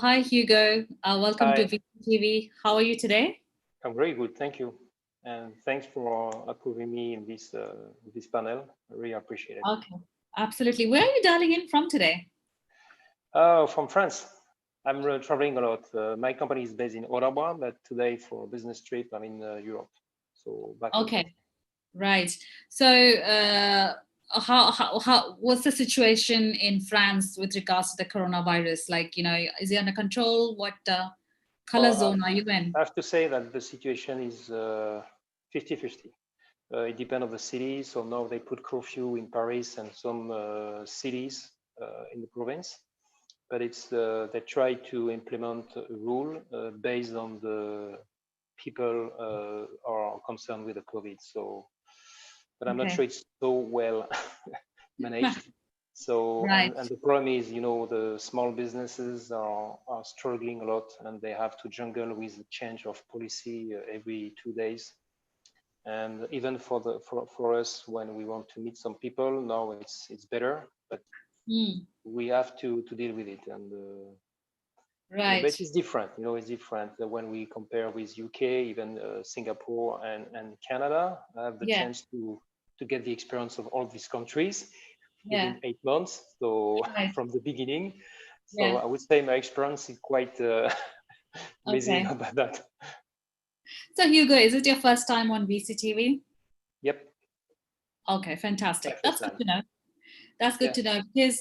Hi, Hugo. Welcome to Hi, VCTV. How are you today? I'm very good, thank you. And thanks for approving me in this panel. I really appreciate it. Okay, absolutely. Where are you dialing in from today? From France. I'm traveling a lot. My company is based in Ottawa, but today for a business trip, I'm in Europe. So back in France. Okay, right. So, what's the situation in France with regards to the coronavirus? Like, is it under control? What color Well, zone are you in? I have to say that the situation is 50-50. It depends on the city. So now they put curfew in Paris and some cities in the province. But it's they try to implement a rule based on the people are concerned with the COVID. So, but I'm not Okay, sure it's so well managed. So, right. and the problem is, the small businesses are struggling a lot, and they have to jungle with the change of policy every 2 days. And even for us, when we want to meet some people, now it's better, but Hmm. we have to deal with it. And Right. but it's different. It's different when we compare with UK, even Singapore and Canada. I have the Yeah. chance to get the experience of all these countries Yeah. within 8 months. So Right. from the beginning, so Yeah. I would say my experience is quite amazing Okay. about that. So, Hugo, is it your first time on VCTV? Yep, Okay, my fantastic. first That's good time. to know. That's good Yeah. to know because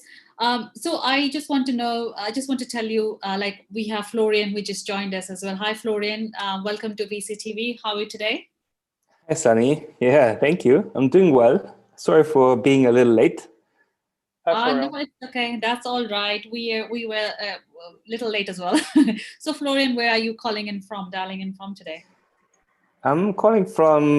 so I just want to know, I just want to tell you, like we have Florian who just joined us as well. Hi, Florian. Welcome to VCTV. How are you today? Hi, Sunny. Yeah, thank you. I'm doing well. Sorry for being a little late. Hi, No, Florian. it's okay. That's all right. We were a little late as well. So, Florian, where are you calling in from, dialing in from today? I'm calling from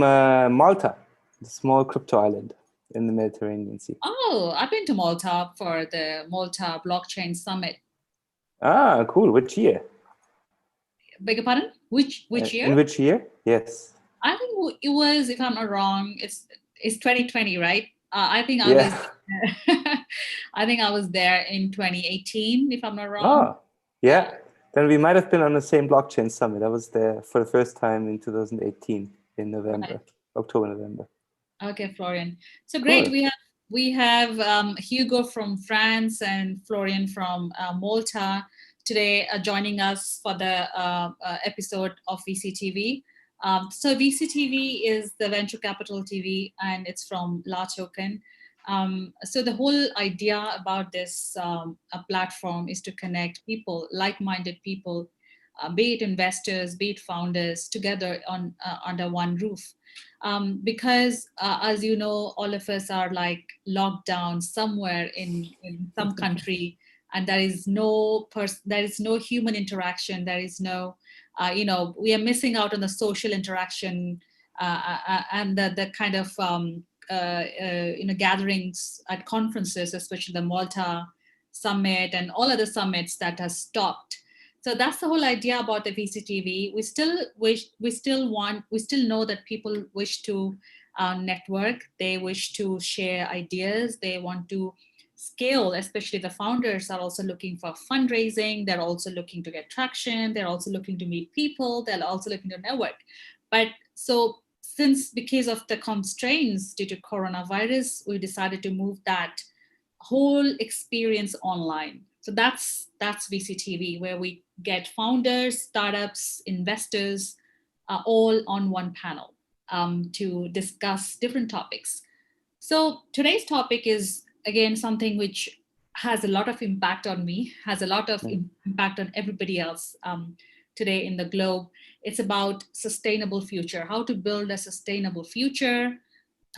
Malta, the small crypto island in the Mediterranean Sea. Oh, I've been to Malta for the Malta Blockchain Summit. Ah, cool. Which year? Beg your pardon? Which year? In which year? Yes. I think it was, if I'm not wrong, it's 2020, right? I think I was Yeah. I think I was there in 2018, if I'm not wrong. Oh, yeah. Then we might have been on the same blockchain summit. I was there for the first time in 2018 in Right. November, October, November. Okay, Florian. So great. Cool. We have Hugo from France and Florian from Malta today joining us for the episode of VCTV. So VCTV is the venture capital TV, and it's from LATOKEN. So the whole idea about this platform is to connect people, like-minded people, be it investors, be it founders, together on under one roof. Because as you know, all of us are like locked down somewhere in some country, and there is no human interaction. There is no, we are missing out on the social interaction and the kind of gatherings at conferences, especially the Malta summit and all other summits that has stopped. So that's the whole idea about the VCTV. We still know that people wish to network. They wish to share ideas. They want to scale. Especially the founders are also looking for fundraising. They're also looking to get traction. They're also looking to meet people. They're also looking to network. But so since because of the constraints due to coronavirus, we decided to move that whole experience online. So that's VCTV, where we get founders, startups, investors, all on one panel to discuss different topics. So today's topic is again something which has a lot of impact on me, has a lot of impact on everybody else today in the globe. It's about sustainable future, how to build a sustainable future,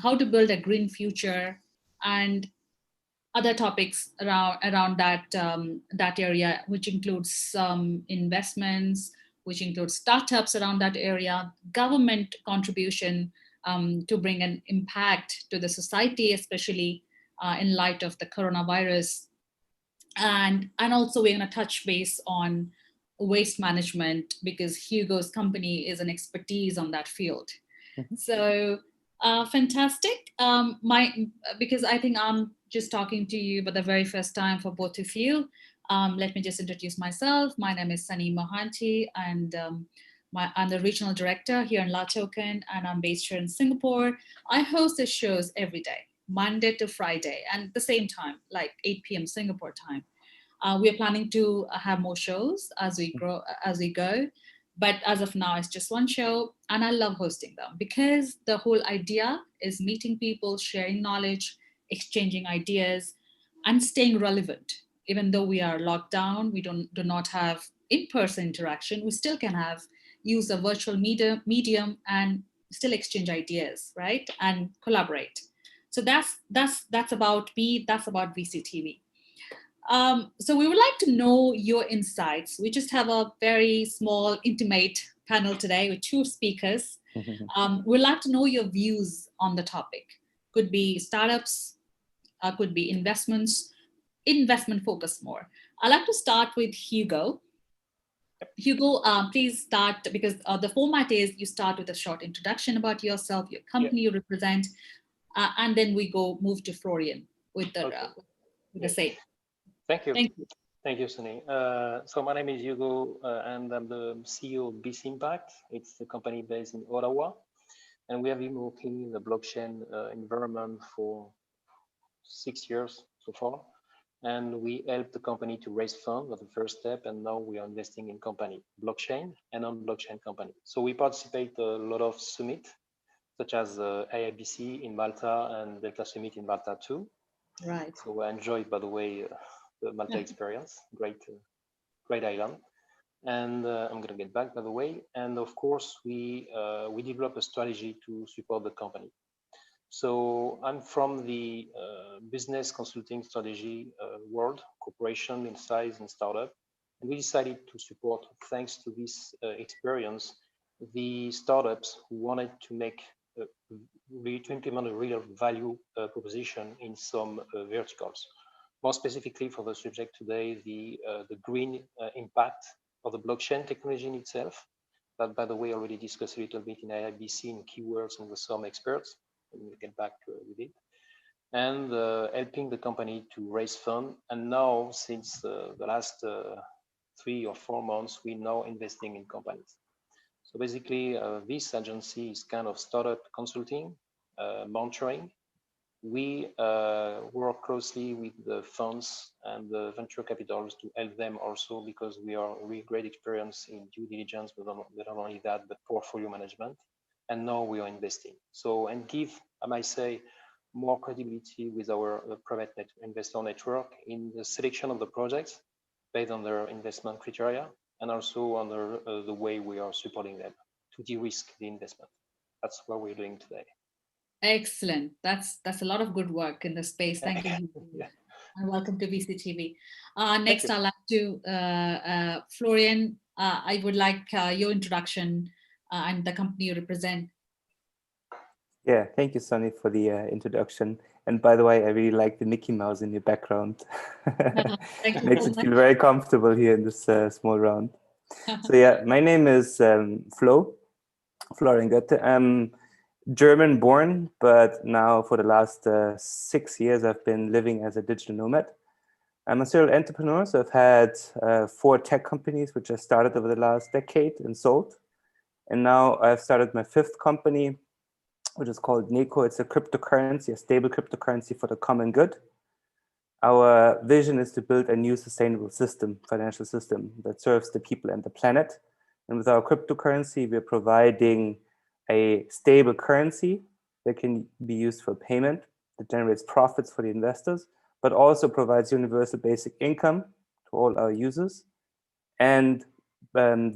how to build a green future, and other topics around that area, which includes some investments, which includes startups around that area, government contribution to bring an impact to the society, especially in light of the coronavirus, and also we're going to touch base on waste management because Hugo's company is an expertise on that field. So fantastic. My because I think I'm just talking to you for the very first time for both of you. Let me just introduce myself. My name is Sunny Mahanti, and I'm the regional director here in LATOKEN, and I'm based here in Singapore. I host the shows every day, Monday to Friday, and at the same time, like 8 p.m. Singapore time. We are planning to have more shows as we grow, as we go. But as of now, it's just one show, and I love hosting them because the whole idea is meeting people, sharing knowledge, exchanging ideas, and staying relevant. Even though we are locked down, we do not have in-person interaction. We still can have use a virtual medium and still exchange ideas, right, and collaborate. So that's about me. That's about VCTV. So we would like to know your insights. We just have a very small, intimate panel today with two speakers. We'd like to know your views on the topic. Could be startups, could be investments, investment focus more. I'd like to start with Hugo. Hugo, please start, because the format is you start with a short introduction about yourself, your company you represent, and then we move to Florian with the same. Thank you. Thank you. Thank you, Sunny. So my name is Hugo, and I'm the CEO of BC Impact. It's a company based in Ottawa, and we have been working in the blockchain environment for 6 years so far. And we helped the company to raise funds at the first step, and now we are investing in company, blockchain and non-blockchain company. So we participate a lot of summit, such as IIBC in Malta and Delta Summit in Malta too. Right. So I enjoyed, by the way, the Malta experience. Great island. And I'm going to get back, by the way. And of course, we develop a strategy to support the company. So I'm from the business consulting strategy world, corporation in size and startup. And we decided to support, thanks to this experience, the startups who wanted to make to implement a real value proposition in some verticals. More specifically for the subject today, the green impact of the blockchain technology in itself. That, by the way, already discussed a little bit in IIBC in keywords and with some experts. And we'll get back with it. And helping the company to raise funds. And now, since the last 3 or 4 months, we're now investing in companies. So basically, this agency is kind of startup consulting, mentoring. We work closely with the funds and the venture capitals to help them also, because we are really great experience in due diligence, but not only that, but portfolio management. And now we are investing. So, and give, I might say, more credibility with our private investor network in the selection of the projects based on their investment criteria, and also on the way we are supporting them to de-risk the investment. That's what we're doing today. Excellent. That's a lot of good work in the space. Thank you. Yeah. And welcome to VCTV. Next, I'd like to Florian. I would like your introduction and the company you represent. Yeah, thank you, Sunny, for the introduction. And by the way, I really like the Mickey Mouse in your background. Makes it feel very comfortable here in this small round. So yeah, my name is Florian Goethe. I'm German born, but now for the last 6 years, I've been living as a digital nomad. I'm a serial entrepreneur, so I've had 4 tech companies, which I started over the last decade and sold. And now I've started my 5th company, which is called Nico. It's a cryptocurrency, a stable cryptocurrency for the common good. Our vision is to build a new sustainable system, financial system that serves the people and the planet. And with our cryptocurrency, we're providing a stable currency that can be used for payment, that generates profits for the investors, but also provides universal basic income to all our users, and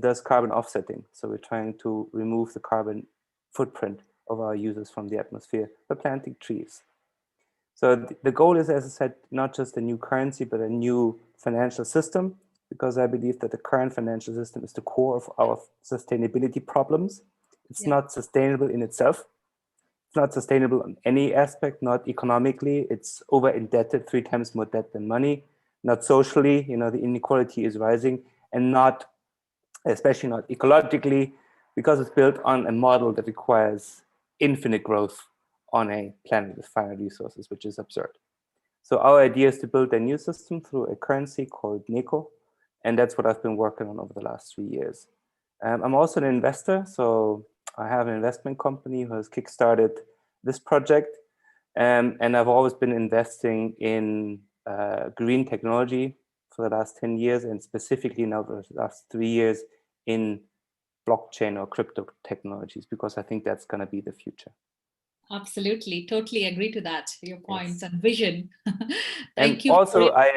does carbon offsetting. So we're trying to remove the carbon footprint of our users from the atmosphere by planting trees. So the goal is, as I said, not just a new currency, but a new financial system, because I believe that the current financial system is the core of our sustainability problems. It's not sustainable in itself. It's not sustainable in any aspect, not economically. It's over indebted, 3 times more debt than money. Not socially, the inequality is rising, and not, especially not ecologically, because it's built on a model that requires infinite growth on a planet with finite resources, which is absurd. So our idea is to build a new system through a currency called Nico. And that's what I've been working on over the last 3 years. I'm also an investor. So I have an investment company who has kickstarted this project. And I've always been investing in green technology for the last 10 years, and specifically now the last 3 years in blockchain or crypto technologies, because I think that's going to be the future. Absolutely, totally agree to that. Your points Yes. and vision. And Thank you. also, I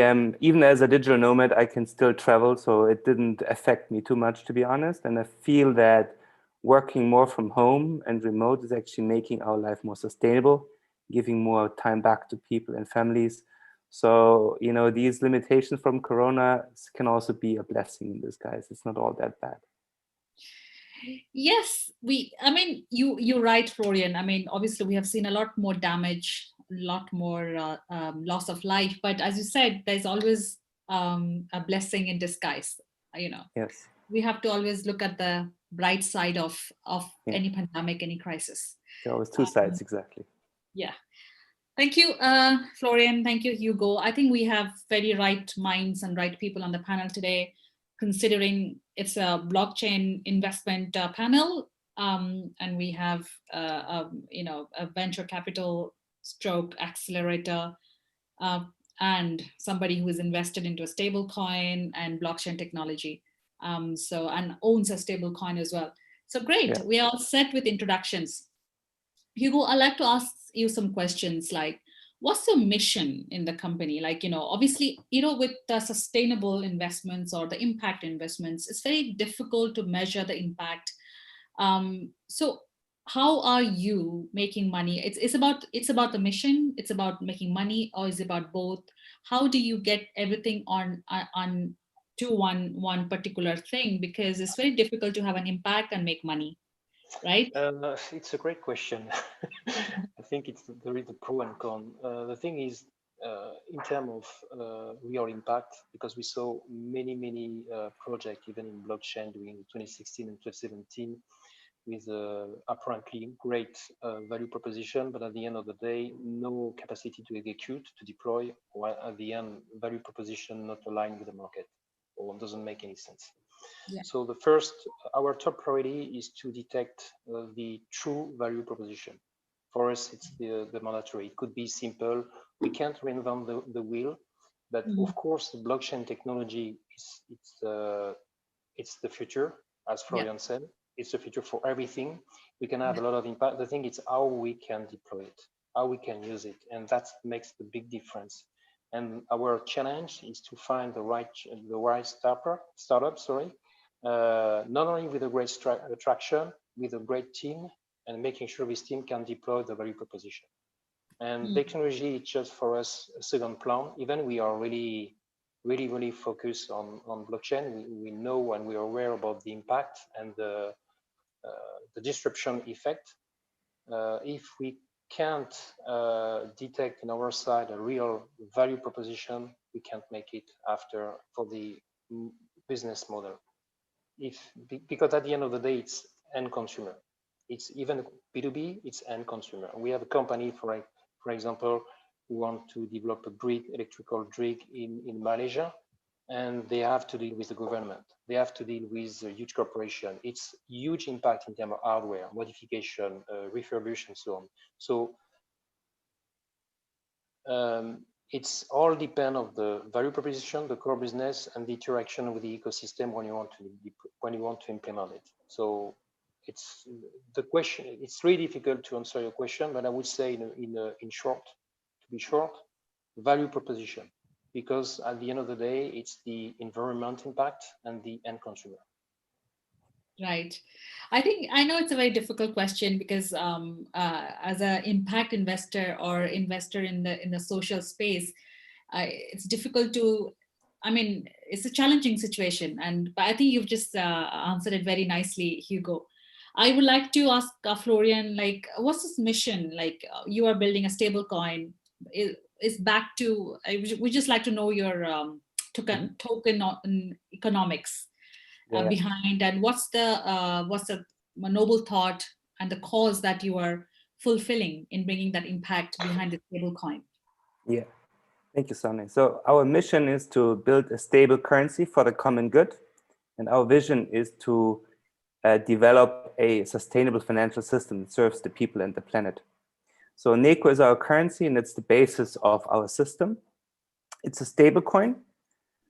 am even as a digital nomad, I can still travel, so it didn't affect me too much, to be honest. And I feel that working more from home and remote is actually making our life more sustainable, giving more time back to people and families. So, you know, these limitations from Corona can also be a blessing in disguise. It's not all that bad. Yes, I mean, you're right, Florian. I mean, obviously we have seen a lot more damage, a lot more loss of life, but as you said, there's always a blessing in disguise. You know, Yes. we have to always look at the bright side of Yeah. any pandemic, any crisis. There are always two sides, exactly. Yeah. Thank you, Florian. Thank you, Hugo. I think we have very right minds and right people on the panel today, considering it's a blockchain investment panel, and we have, a venture capital stroke accelerator, and somebody who is invested into a stable coin and blockchain technology, and owns a stable coin as well. So great, Yeah. we are all set with introductions. Hugo, I'd like to ask you some questions like, what's your mission in the company? Like, obviously, with the sustainable investments or the impact investments, it's very difficult to measure the impact. So how are you making money? It's about the mission, it's about making money, or is it about both? How do you get everything on to one particular thing? Because it's very difficult to have an impact and make money. Right? It's a great question. I think there is a pro and con. The thing is, in terms of real impact, because we saw many projects, even in blockchain during 2016 and 2017, with apparently great value proposition, but at the end of the day, no capacity to execute, to deploy, or at the end, value proposition not aligned with the market, or doesn't make any sense. Yeah. So our top priority is to detect the true value proposition. For us, it's the mandatory. It could be simple. We can't reinvent the wheel, but of course, the blockchain technology it's the future, as Florian said. It's the future for everything. We can have a lot of impact. The thing is how we can deploy it, how we can use it, and that makes the big difference. And our challenge is to find the right startup, not only with a great attraction, with a great team, and making sure this team can deploy the value proposition. And technology is just for us a second plan. Even we are really focused on blockchain. We know and we are aware about the impact and the disruption effect. If we can't detect on our side a real value proposition, we can't make it after for the business model. Because at the end of the day, it's end consumer. It's even B2B, it's end consumer. We have a company, for example, who want to develop a electrical grid in Malaysia, and they have to deal with the government. They have to deal with a huge corporation. It's huge impact in terms of hardware, modification, refurbishment, and so on. So it's all depend of the value proposition, the core business, and the interaction with the ecosystem when you want to implement it. So it's the question. It's really difficult to answer your question, but I would say in short, to be short, value proposition, because at the end of the day, it's the environment impact and the end consumer. Right. I know it's a very difficult question because as an impact investor or investor in the social space, it's difficult to. I mean, it's a challenging situation, but I think you've just answered it very nicely, Hugo. I would like to ask Florian, like, what's this mission? Like, you are building a stable coin. Is back to. We just like to know your token economics. Behind, and what's the noble thought and the cause that you are fulfilling in bringing that impact behind the stable coin? Yeah, thank you, Sonny. So our mission is to build a stable currency for the common good. And our vision is to develop a sustainable financial system that serves the people and the planet. So Nico is our currency, and it's the basis of our system. It's a stable coin,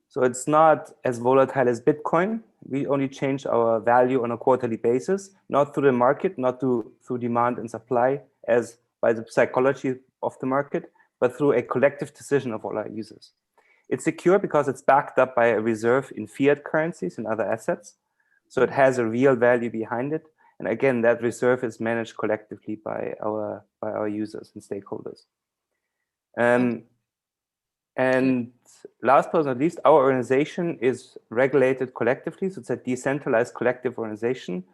so it's not as volatile as Bitcoin. We only change our value on a quarterly basis, not through the market, not through demand and supply as by the psychology of the market, but through a collective decision of all our users. It's secure because it's backed up by a reserve in fiat currencies and other assets. So it has a real value behind it. And again, that reserve is managed collectively by our users and stakeholders. And last but not least, our organization is regulated collectively. So it's a decentralized collective organization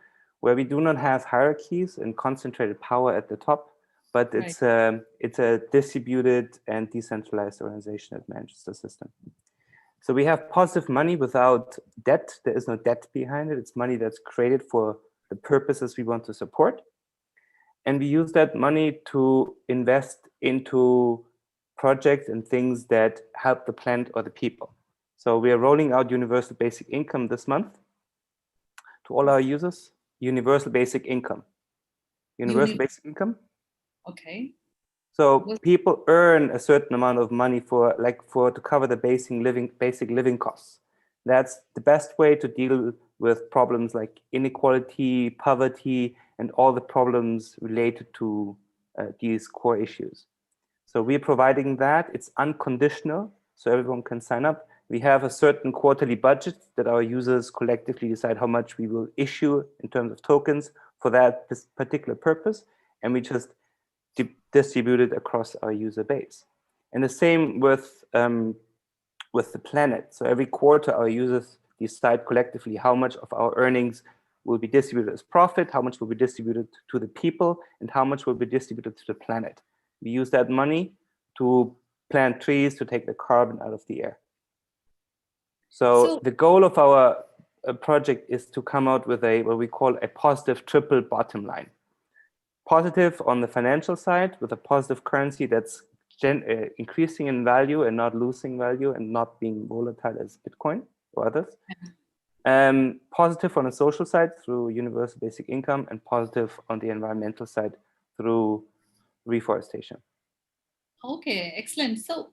where we do not have hierarchies and concentrated power at the top, but it's a distributed and decentralized organization that manages the system. So we have positive money without debt. There is no debt behind it. It's money that's created for the purposes we want to support. And we use that money to invest into projects and things that help the planet or the people. So we are rolling out universal basic income this month to all our users. Universal basic income. Universal basic income. Okay. So people earn a certain amount of money to cover the basic living costs. That's the best way to deal with problems like inequality, poverty, and all the problems related to these core issues. So we're providing that. It's unconditional, so everyone can sign up. We have a certain quarterly budget that our users collectively decide how much we will issue in terms of tokens for that particular purpose, and we just distribute it across our user base. And the same with the planet. So every quarter, our users decide collectively how much of our earnings will be distributed as profit, how much will be distributed to the people, and how much will be distributed to the planet. We use that money to plant trees, to take the carbon out of the air. So the goal of our project is to come out with what we call a positive triple bottom line. Positive on the financial side with a positive currency that's increasing in value and not losing value and not being volatile as Bitcoin or others. Positive on the social side through universal basic income, and positive on the environmental side through reforestation. Okay, excellent. So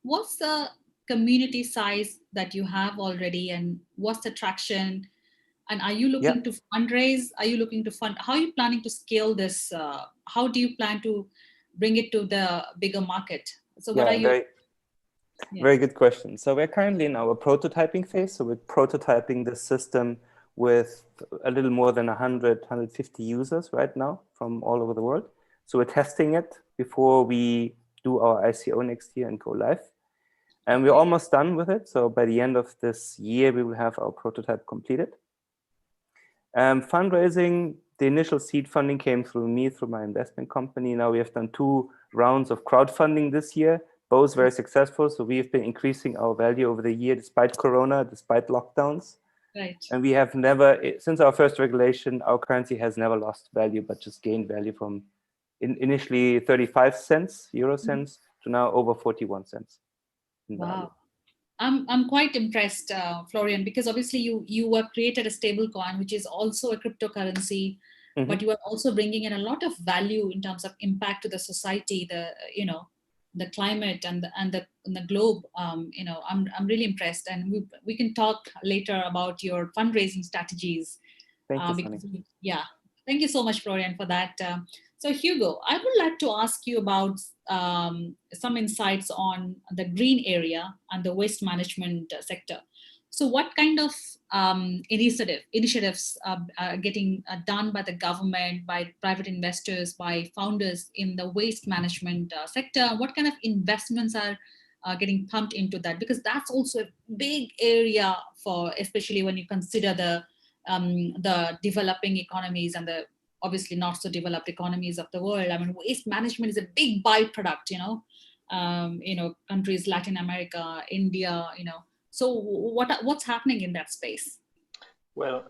what's the community size that you have already, and what's the traction? And are you looking to fundraise? Are you looking to fund? How are you planning to scale this? How do you plan to bring it to the bigger market? So what are you? Very good question. So we're currently in our prototyping phase. So we're prototyping the system with a little more than 100, 150 users right now from all over the world. So we're testing it before we do our ICO next year and go live. And we're almost done with it. So by the end of this year, we will have our prototype completed. Fundraising, the initial seed funding came through me, through my investment company. Now we have done 2 rounds of crowdfunding this year, both very successful. So we have been increasing our value over the year, despite Corona, despite lockdowns. Right. And we have never, since our first regulation, our currency has never lost value, but just gained value from initially 35 cents, euro cents, to now over 41 cents. Wow. I'm quite impressed, Florian, because obviously you have created a stable coin, which is also a cryptocurrency, but you are also bringing in a lot of value in terms of impact to the society, the climate and the globe. I'm really impressed, and we can talk later about your fundraising strategies. Thank you, thank you so much, Florian, for that. So Hugo, I would like to ask you about some insights on the green area and the waste management sector. So what kind of initiatives are getting done by the government, by private investors, by founders in the waste management sector? What kind of investments are getting pumped into that? Because that's also a big area for, especially when you consider the developing economies and the obviously not so developed economies of the world. I mean, waste management is a big byproduct, countries, Latin America, India, So what's happening in that space? Well,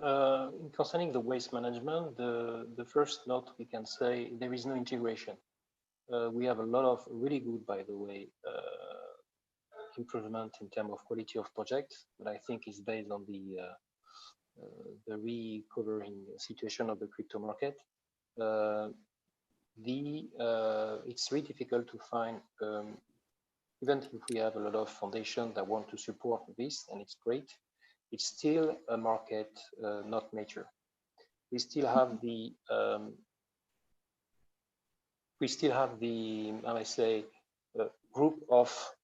concerning the waste management, the first note we can say there is no integration we have a lot of really good, by the way, improvement in terms of quality of projects, but I think it's based on the recovering situation of the crypto market. It's really difficult to find, even if we have a lot of foundations that want to support this, and it's great, it's still a market not mature. We still have the how I say, group of,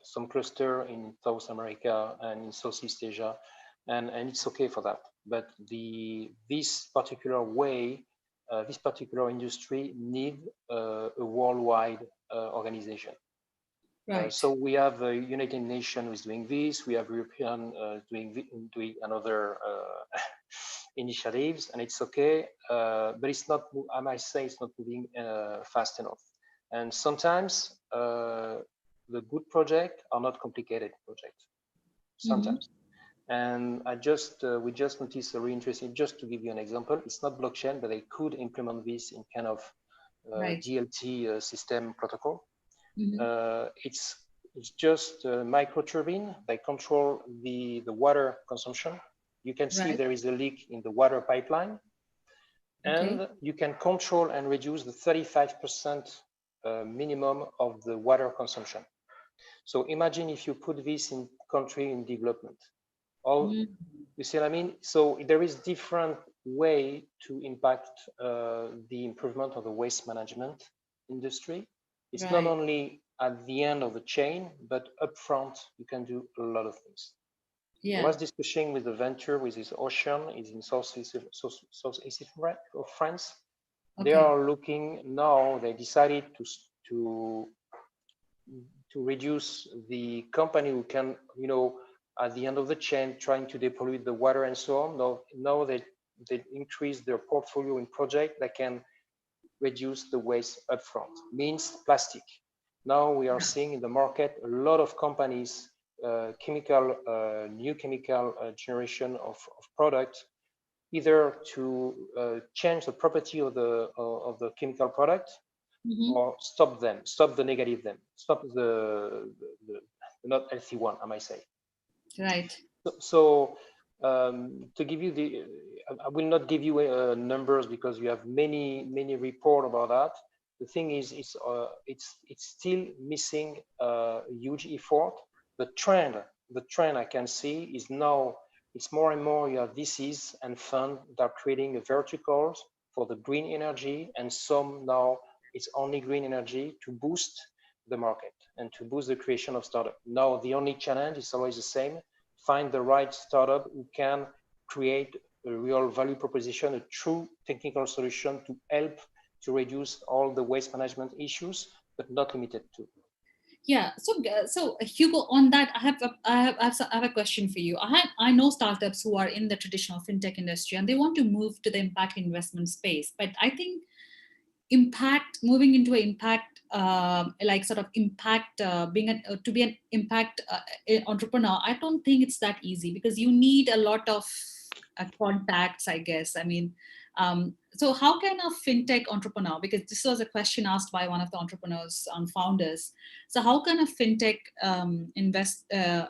some cluster in South America and in Southeast Asia, and it's okay for that. But this particular way, this particular industry need a worldwide organization. Right. So we have United Nations who is doing this. We have European doing another initiatives, and it's okay. But it's not. I might say it's not moving fast enough. And sometimes the good projects are not complicated projects. Sometimes. And we just noticed a really interesting. Just to give you an example, it's not blockchain, but they could implement this in kind of DLT system protocol. It's just a micro turbine. They control the water consumption. You can see there is a leak in the water pipeline, and you can control and reduce the 35% minimum of the water consumption. So imagine if you put this in country in development. You see what I mean? So there is different way to impact the improvement of the waste management industry. It's not only at the end of the chain, but upfront, you can do a lot of things. I was discussing with the venture with this ocean, is in southeast of France. They are looking now, they decided to reduce the company who can, at the end of the chain, trying to depollute the water and so on. Now they increase their portfolio in project that can reduce the waste upfront, means plastic. Now we are seeing in the market a lot of companies, new chemical generation of product, either to change the property of the chemical product, or stop the negative them, stop the not healthy one, I might say. Right. So to give you I will not give you numbers because you have many reports about that. The thing is, it's still missing a huge effort. The trend I can see is now it's more and more you have VCs and funds that are creating a verticals for the green energy, and some now it's only green energy to boost the market and to boost the creation of startup. Now the only challenge is always the same: find the right startup who can create a real value proposition, a true technical solution to help to reduce all the waste management issues, but not limited to. Yeah. So Hugo, on that, I have a question for you. I know startups who are in the traditional fintech industry and they want to move to the impact investment space, but I think moving into an impact, to be an impact entrepreneur, I don't think it's that easy, because you need a lot of contacts, I guess. I mean, so how can a fintech entrepreneur, because this was a question asked by one of the entrepreneurs and founders, so how can a fintech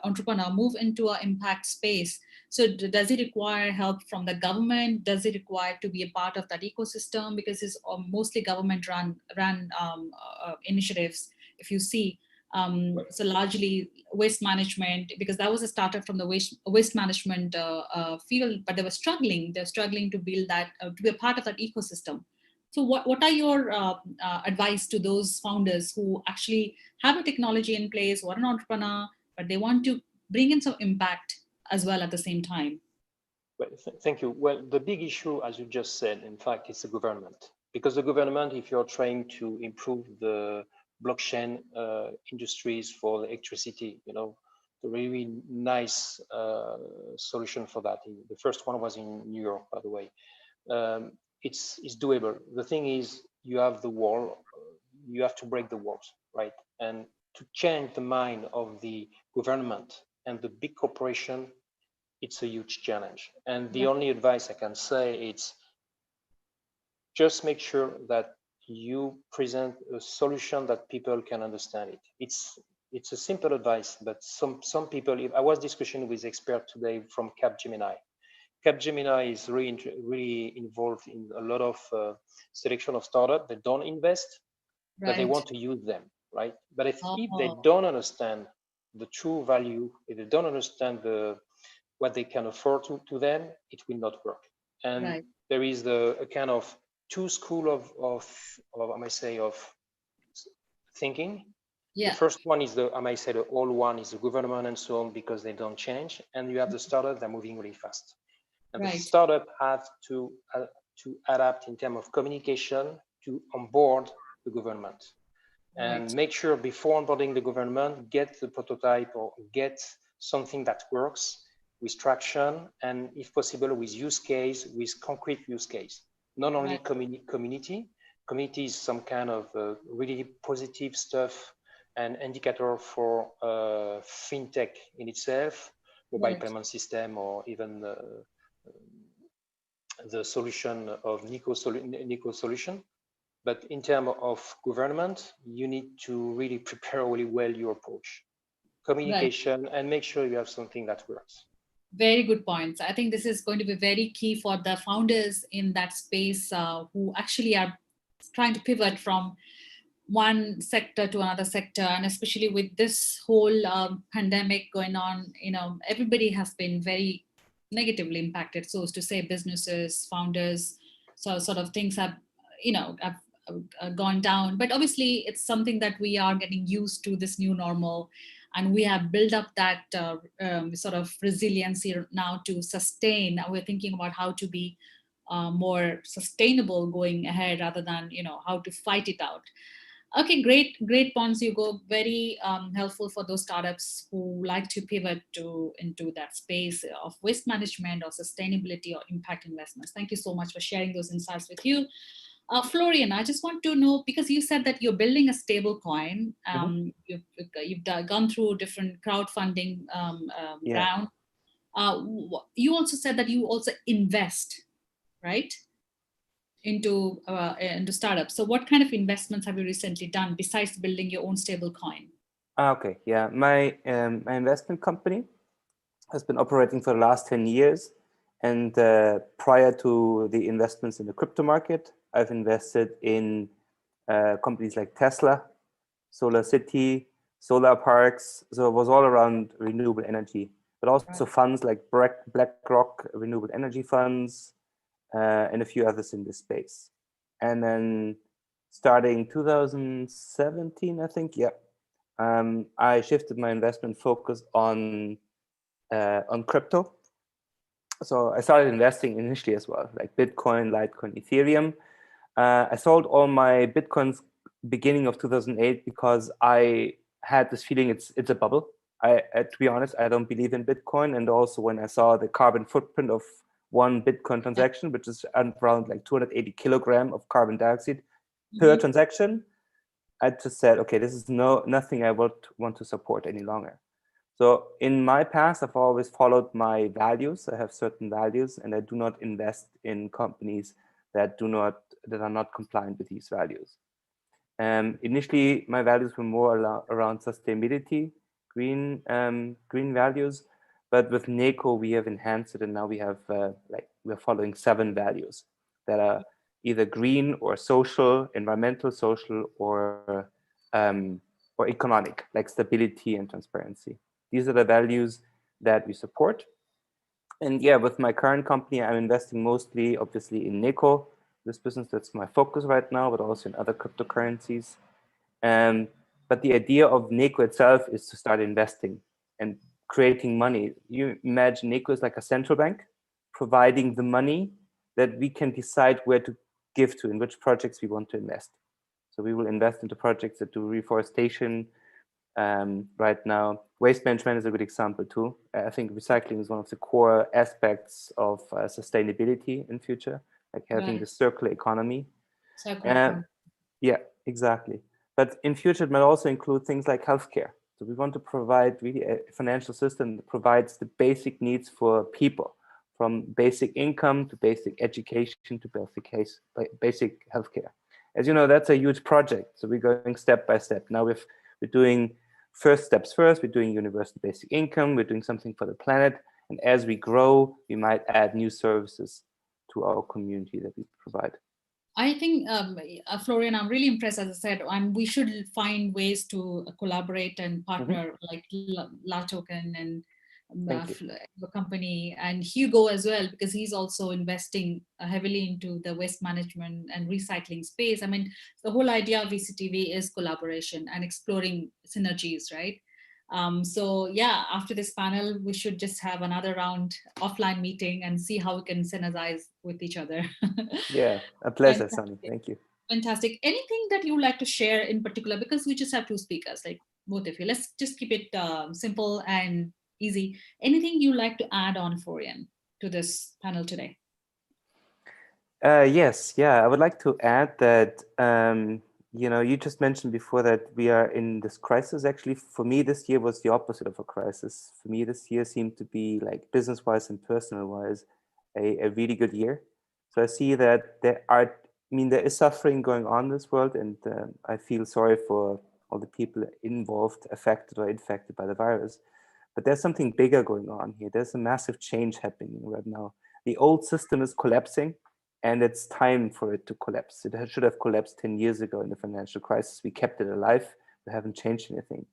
entrepreneur move into an impact space? So does it require help from the government? Does it require to be a part of that ecosystem? Because it's mostly government run initiatives, if you see. So largely waste management, because that was a startup from the waste management field, but they were struggling. They're struggling to build that, to be a part of that ecosystem. So what are your advice to those founders who actually have a technology in place, or an entrepreneur, but they want to bring in some impact as well at the same time? Well, thank you. Well, the big issue, as you just said, in fact, is the government. Because the government, if you're trying to improve the blockchain industries for the electricity, the really nice solution for that. The first one was in New York, by the way. It's doable. The thing is, you have the wall, you have to break the walls, right? And to change the mind of the government and the big corporation, it's a huge challenge. And the only advice I can say is just make sure that you present a solution that people can understand it. It's a simple advice, but some people, I was discussing with expert today from Capgemini. Capgemini is really involved in a lot of selection of startups. They don't invest, but they want to use them, right? But if they don't understand the true value, if they don't understand what they can afford to them, it will not work. And there is a kind of two school of I might say of thinking. The first one is I might say the old one is the government and so on, because they don't change, and you have the startup, they're moving really fast. And the startup have to adapt in terms of communication to onboard the government, and make sure before onboarding the government, get the prototype or get something that works with traction, and if possible with use case, with concrete use case. Not only community is some kind of really positive stuff and indicator for fintech in itself, mobile payment system, or even the solution of Nico solution. But in terms of government, you need to really prepare really well your approach, communication, and make sure you have something that works. Very good points. I think this is going to be very key for the founders in that space who actually are trying to pivot from one sector to another sector, and especially with this whole pandemic going on, everybody has been very negatively impacted. So as to say, businesses, founders, so sort of things have gone down. But obviously, it's something that we are getting used to, this new normal, and we have built up that sort of resiliency now to sustain. We're thinking about how to be more sustainable going ahead, rather than how to fight it out. Okay, great points, Hugo. Very helpful for those startups who like to pivot into that space of waste management or sustainability or impact investments. Thank you so much for sharing those insights with you. Florian, I just want to know, because you said that you're building a stable coin. You've gone through different crowdfunding round. You also said that you also invest, right? Into startups. So what kind of investments have you recently done besides building your own stable coin? Okay, yeah, my investment company has been operating for the last 10 years. And prior to the investments in the crypto market, I've invested in companies like Tesla, Solar City, solar parks. So it was all around renewable energy, but also funds like BlackRock, renewable energy funds, and a few others in this space. And then starting 2017, I think, I shifted my investment focus on crypto. So I started investing initially as well, like Bitcoin, Litecoin, Ethereum. I sold all my Bitcoins beginning of 2008 because I had this feeling it's a bubble. To be honest, I don't believe in Bitcoin. And also when I saw the carbon footprint of one Bitcoin transaction, which is around like 280 kilogram of carbon dioxide per transaction, I just said, okay, this is nothing I would want to support any longer. So in my past, I've always followed my values. I have certain values, and I do not invest in companies that are not compliant with these values. Initially, my values were more around sustainability, green values. But with Nico, we have enhanced it, and now we have we're following 7 values that are either green or social, environmental, social, or economic, like stability and transparency. These are the values that we support. And yeah, with my current company, I'm investing mostly, obviously, in Nico, this business that's my focus right now, but also in other cryptocurrencies. But the idea of Nico itself is to start investing and creating money. You imagine Nico is like a central bank providing the money that we can decide where to give to, in which projects we want to invest. So we will invest into projects that do reforestation. Right now, waste management is a good example too. I think recycling is one of the core aspects of sustainability in future, like having the circular economy. Yeah, exactly. But in future, it might also include things like healthcare. So we want to provide really a financial system that provides the basic needs for people, from basic income to basic education to basic healthcare. As you know, that's a huge project. So we're going step by step. Now we're doing first steps first. We're doing universal basic income. We're doing something for the planet. And as we grow, we might add new services to our community that we provide. I think, Florian, I'm really impressed, as I said, and we should find ways to collaborate and partner like LATOKEN and the company, and Hugo as well, because he's also investing heavily into the waste management and recycling space. I mean, the whole idea of VCTV is collaboration and exploring synergies, right? So yeah, after this panel, we should just have another round offline meeting and see how we can synergize with each other. Yeah, a pleasure, Sunny. Thank you. Fantastic. Anything that you would like to share in particular, because we just have two speakers, like both of you. Let's just keep it simple and easy. Anything you like to add on, Florian, to this panel today? Yes, yeah, I would like to add that, you just mentioned before that we are in this crisis. Actually, for me, this year was the opposite of a crisis. For me, this year seemed to be, like, business-wise and personal-wise, a really good year. So I see that there is suffering going on in this world, and I feel sorry for all the people involved, affected or infected by the virus. But there's something bigger going on here. There's a massive change happening right now. The old system is collapsing, and it's time for it to collapse. It should have collapsed 10 years ago in the financial crisis. We kept it alive. We haven't changed anything.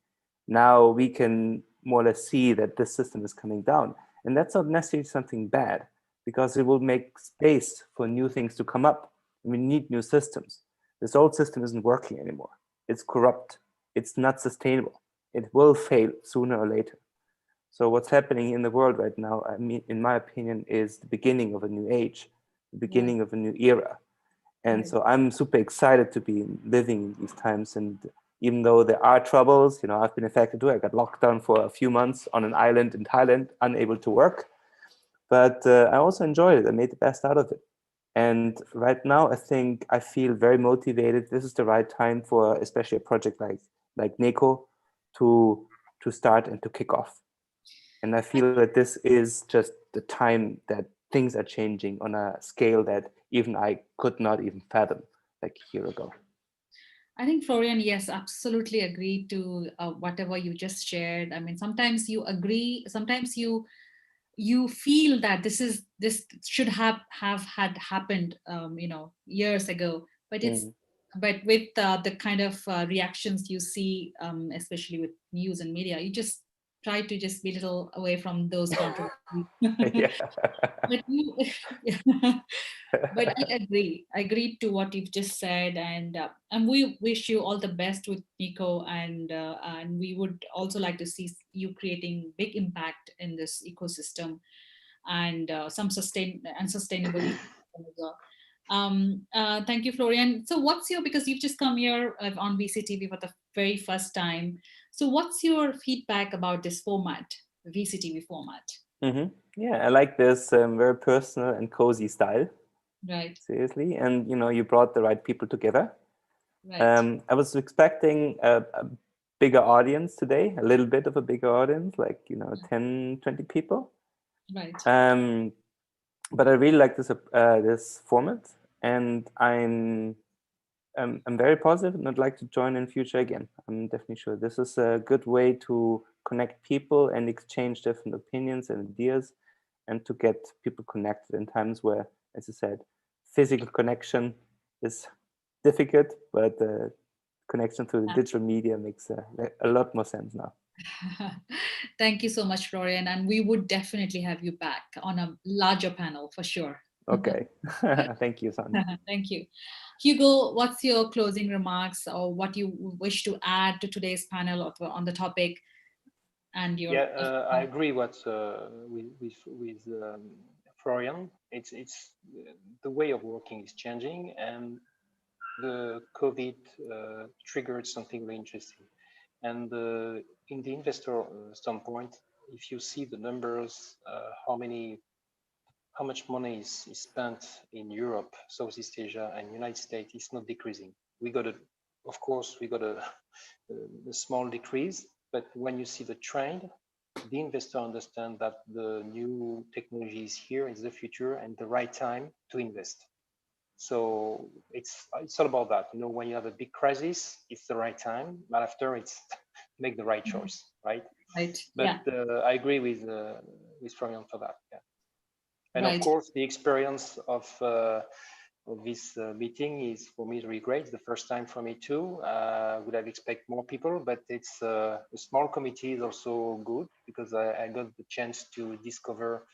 Now we can more or less see that this system is coming down. And that's not necessarily something bad, because it will make space for new things to come up. We need new systems. This old system isn't working anymore. It's corrupt. It's not sustainable. It will fail sooner or later. So what's happening in the world right now, I mean, in my opinion, is the beginning of a new age, the beginning of a new era. And so I'm super excited to be living in these times. And even though there are troubles, I've been affected too. I got locked down for a few months on an island in Thailand, unable to work. But I also enjoyed it. I made the best out of it. And right now, I think I feel very motivated. This is the right time for especially a project like Nico to start and to kick off. And I feel that this is just the time that things are changing on a scale that even I could not even fathom like a year ago. I think, Florian, yes, absolutely agree to whatever you just shared. I mean, sometimes you agree, sometimes you feel that this should have had happened, years ago, but but with the kind of reactions you see, especially with news and media, you just try to just be a little away from those controversies. But I agree to what you've just said, and we wish you all the best with Nico, and we would also like to see you creating big impact in this ecosystem, and some sustainable ecosystem as well. Thank you, Florian. So because you've just come here on VCTV for the very first time, so what's your feedback about this format, VCTV format? Yeah, I like this very personal and cozy style. Right. Seriously. And, you brought the right people together. Right. I was expecting a bigger audience today, a little bit of a bigger audience, like, 10, 20 people. Right. But I really like this format, and I'm very positive, and I'd like to join in future again. I'm definitely sure this is a good way to connect people and exchange different opinions and ideas, and to get people connected in times where, as I said, physical connection is difficult, but connection through the digital media makes a lot more sense now. Thank you so much, Florian, and we would definitely have you back on a larger panel for sure. Okay. Thank you, Son. Thank you. Hugo, what's your closing remarks, or what you wish to add to today's panel on the topic? And your I agree with Florian. It's the way of working is changing, and the COVID triggered something very interesting. And in the investor standpoint, if you see the numbers, how much money is spent in Europe, Southeast Asia, and United States, it's not decreasing. Of course, we got a small decrease, but when you see the trend, the investor understand that the new technology is here, is the future, and the right time to invest. So it's all about that. You know, when you have a big crisis, it's the right time, but after it's make the right choice, right? Right. But Yeah. I agree with Florian for that. Yeah. And Right. of course, the experience of this meeting is for me really great. It's the first time for me too. Would have expect more people, but it's a small committee is also good because I got the chance to discover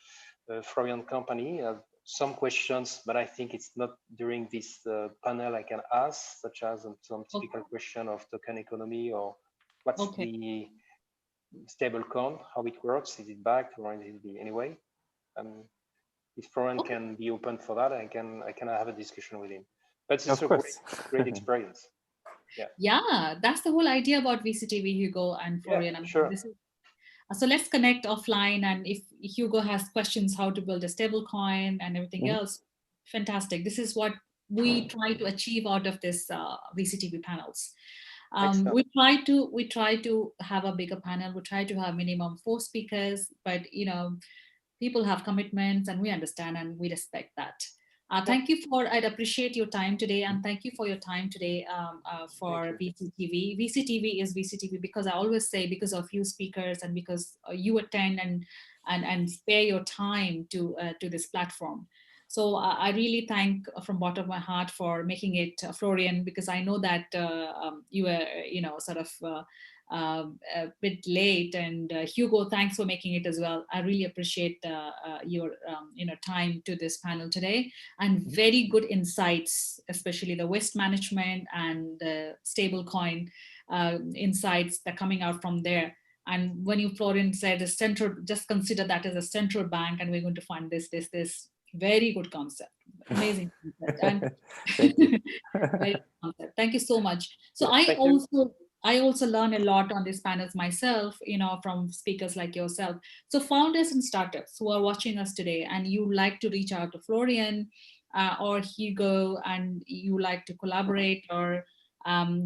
Florian company. Some questions, but I think it's not during this panel I can ask, such as some typical question of token economy or what's the stable coin, how it works, is it backed or is it anyway? If Florian can be open for that, I can have a discussion with him. But it's a great experience. Yeah. Yeah, that's the whole idea about VCTV, Hugo and Florian. Yeah, sure. So let's connect offline, and if Hugo has questions how to build a stable coin and everything else, fantastic. This is what we try to achieve out of this VCTV panels. We try to have a bigger panel. We try to have minimum 4 speakers, but you know, people have commitments, and we understand and we respect that. Thank you I'd appreciate your time today, and thank you for your time today for VCTV. VCTV is VCTV because I always say because of you speakers and because you attend and spare your time to this platform. So I really thank from bottom of my heart for making it, Florian, because I know that you were, you know, sort of a bit late, and Hugo, thanks for making it as well. I really appreciate your you know, time to this panel today, and very good insights, especially the waste management and the stable coin insights that are coming out from there. And when you, Florian, said the central, just consider that as a central bank and we're going to fund this, very good concept, amazing concept. And thank you. very good concept. Thank you so much. So I also learn a lot on these panels myself, you know, from speakers like yourself. So founders and startups who are watching us today, and you like to reach out to Florian or Hugo, and you like to collaborate or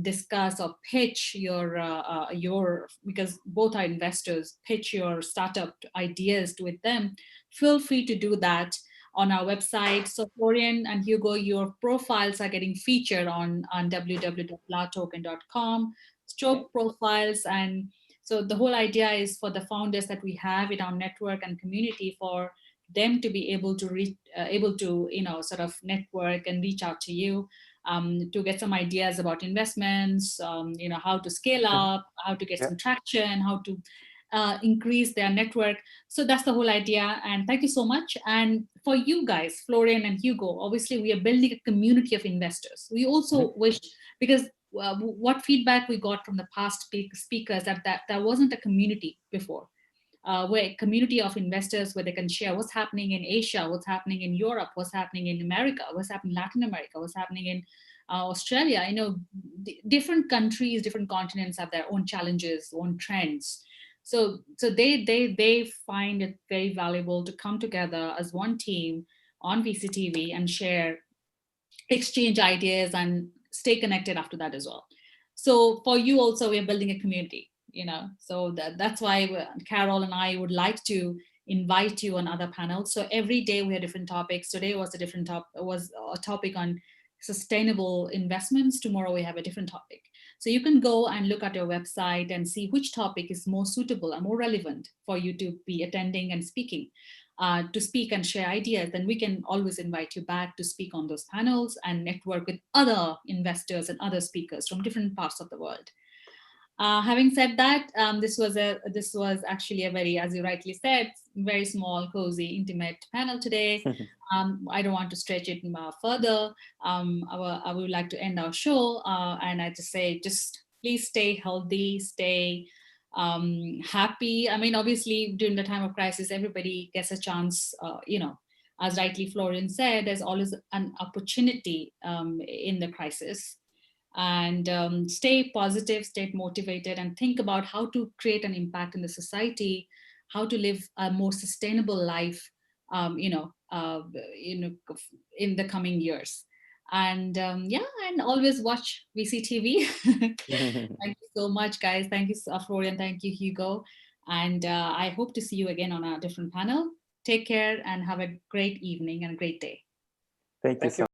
discuss or pitch your, because both are investors, pitch your startup ideas with them, feel free to do that on our website. So Florian and Hugo, your profiles are getting featured on www.latoken.com, stroke profiles. And so the whole idea is for the founders that we have in our network and community, for them to be able to reach, you know, sort of network and reach out to you to get some ideas about investments, you know, how to scale up, how to get some traction, how to increase their network. So that's the whole idea. And thank you so much. And for you guys, Florian and Hugo, obviously we are building a community of investors. We also wish, because what feedback we got from the past speakers, that there wasn't a community before. Where a community of investors where they can share what's happening in Asia, what's happening in Europe, what's happening in America, what's happening in Latin America, what's happening in Australia. You know, different countries, different continents have their own challenges, own trends. So they find it very valuable to come together as one team on VCTV and share, exchange ideas, and stay connected after that as well. So for you also, we're building a community, you know, so that's why Carol and I would like to invite you on other panels. So every day we have different topics. Today was a different topic on sustainable investments. Tomorrow we have a different topic. So you can go and look at your website and see which topic is more suitable and more relevant for you to be attending and speaking. To speak and share ideas, then we can always invite you back to speak on those panels and network with other investors and other speakers from different parts of the world. Having said that, this was actually a very, as you rightly said, very small, cozy, intimate panel today. I don't want to stretch it further. I would like to end our show, and I just say, just please stay healthy, stay happy. I mean, obviously, during the time of crisis, everybody gets a chance. You know, as rightly Florian said, there's always an opportunity in the crisis. And stay positive, stay motivated, and think about how to create an impact in the society, how to live a more sustainable life, you know, in the coming years. And yeah, and always watch VCTV. Thank you so much, guys. Thank you, Florian. Thank you, Hugo. And I hope to see you again on a different panel. Take care and have a great evening and a great day. Thank you so much.